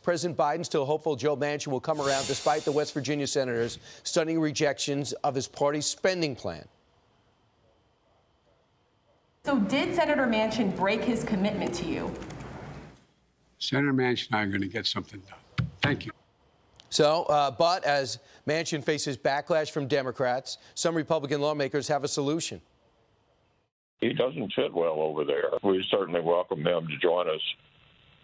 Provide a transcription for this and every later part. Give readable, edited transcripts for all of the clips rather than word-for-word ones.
President Biden still hopeful Joe Manchin will come around despite the West Virginia senator's stunning rejections of his party's spending plan. So did Senator Manchin break his commitment to you? Senator Manchin and I are going to get something done. Thank you. So, but as Manchin faces backlash from Democrats, some Republican lawmakers have a solution. He doesn't fit well over there. We certainly welcome him to join us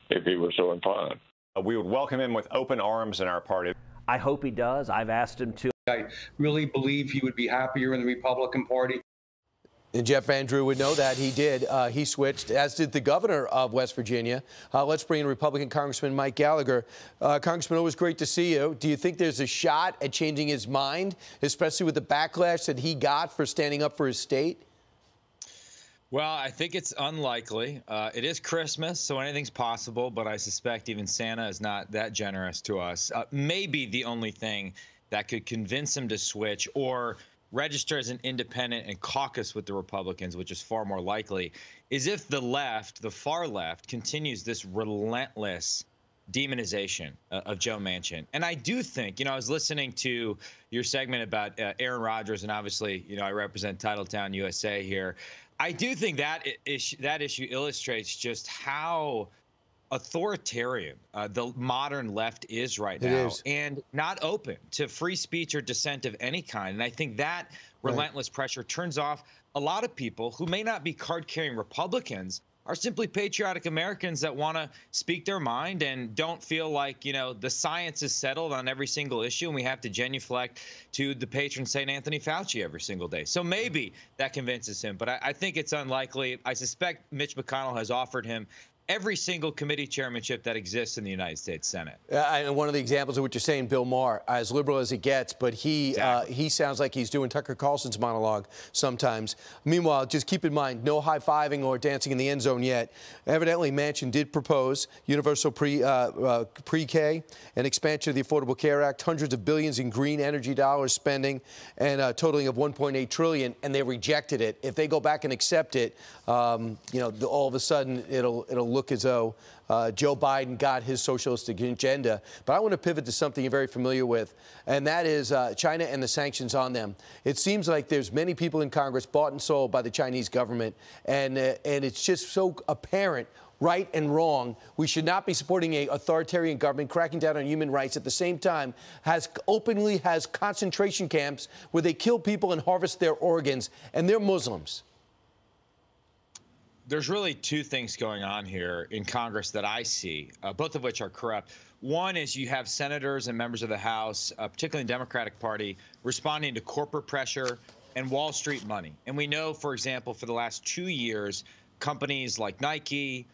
if he were so inclined. We would welcome him with open arms in our party. I hope he does. I've asked him to. I really believe he would be happier in the Republican Party. And Jeff Andrew would know that he did. He switched, as did the governor of West Virginia. Let's bring in Republican Congressman Mike Gallagher. Congressman, always great to see you. Do you think there's a shot at changing his mind, especially with the backlash that he got for standing up for his state? Well, I think it's unlikely. It is Christmas, so anything's possible, but I suspect even Santa is not that generous to us. Maybe the only thing that could convince him to switch or register as an independent and caucus with the Republicans, which is far more likely, is if the left, the far left, continues this relentless demonization of Joe Manchin. And I do think, I was listening to your segment about Aaron Rodgers, and obviously, I represent Titletown USA here. I do think that issue illustrates just how authoritarian the modern left is right now, and not open to free speech or dissent of any kind. And I think that relentless pressure turns off a lot of people who may not be card-carrying Republicans, are simply patriotic Americans that want to speak their mind and don't feel like, the science is settled on every single issue and we have to genuflect to the patron St. Anthony Fauci every single day. So maybe that convinces him, but I think it's unlikely. I suspect Mitch McConnell has offered him every single committee chairmanship that exists in the United States Senate. And one of the examples of what you're saying, Bill Maher, as liberal as it gets, but he sounds like he's doing Tucker Carlson's monologue sometimes. Meanwhile, just keep in mind, no high-fiving or dancing in the end zone yet. Evidently, Manchin did propose universal pre-K, an expansion of the Affordable Care Act, hundreds of billions in green energy dollars spending, and a totaling of $1.8 trillion, and they rejected it. If they go back and accept it, all of a sudden it'll look as though Joe Biden got his socialistic agenda. But I want to pivot to something you're very familiar with, and that is China and the sanctions on them. It seems like there's many people in Congress bought and sold by the Chinese government, and it's just so apparent, right and wrong. We should not be supporting an authoritarian government cracking down on human rights. At the same time, openly has concentration camps where they kill people and harvest their organs, and they're Muslims. There's really two things going on here in Congress that I see, both of which are corrupt. One is you have senators and members of the House, particularly in the Democratic Party, responding to corporate pressure and Wall Street money. And we know, for example, for the last 2 years, companies like Nike,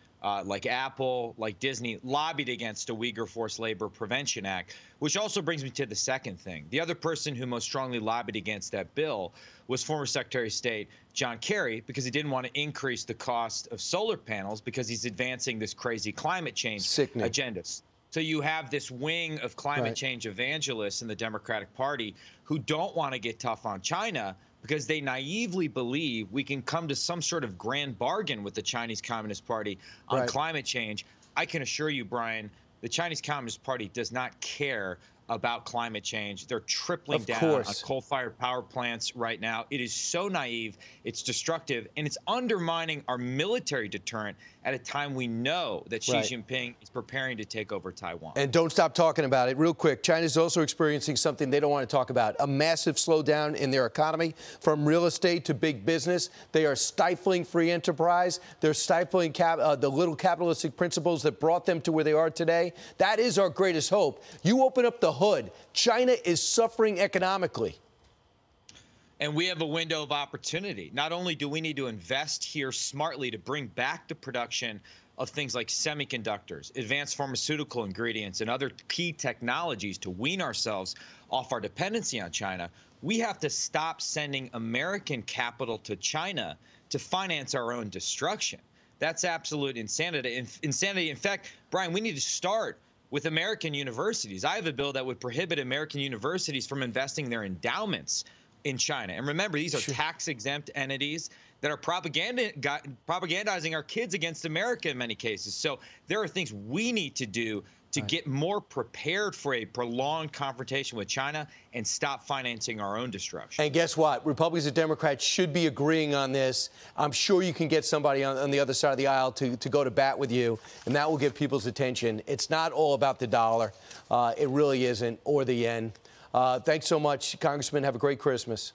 like Apple, like Disney, lobbied against a Uyghur Forced Labor Prevention Act, which also brings me to the second thing. The other person who most strongly lobbied against that bill was former Secretary of State John Kerry, because he didn't want to increase the cost of solar panels because he's advancing this crazy climate change agenda. So you have this wing of climate change evangelists in the Democratic Party who don't want to get tough on China because they naively believe we can come to some sort of grand bargain with the Chinese Communist Party on climate change. I can assure you, Brian, the Chinese Communist Party does not care about climate change. They're tripling down on coal-fired power plants right now. It is so naive, it's destructive, and it's undermining our military deterrent at a time we know that Xi Jinping is preparing to take over Taiwan. And don't stop talking about it. Real quick, China's also experiencing something they don't want to talk about, a massive slowdown in their economy, from real estate to big business. They are stifling free enterprise. They're stifling the little capitalistic principles that brought them to where they are today. That is our greatest hope. You open up the hood, China is suffering economically. And we have a window of opportunity. Not only do we need to invest here smartly to bring back the production of things like semiconductors, advanced pharmaceutical ingredients, and other key technologies to wean ourselves off our dependency on China, we have to stop sending American capital to China to finance our own destruction. That's absolute insanity. In fact, Brian, we need to start with American universities. I have a bill that would prohibit American universities from investing their endowments in China. And remember, these are tax-exempt entities that are propagandizing our kids against America in many cases. So there are things we need to do to get more prepared for a prolonged confrontation with China and stop financing our own destruction. And guess what? Republicans and Democrats should be agreeing on this. I'm sure you can get somebody on the other side of the aisle to go to bat with you, and that will get people's attention. It's not all about the dollar. It really isn't, or the yen. Thanks so much, Congressman. Have a great Christmas.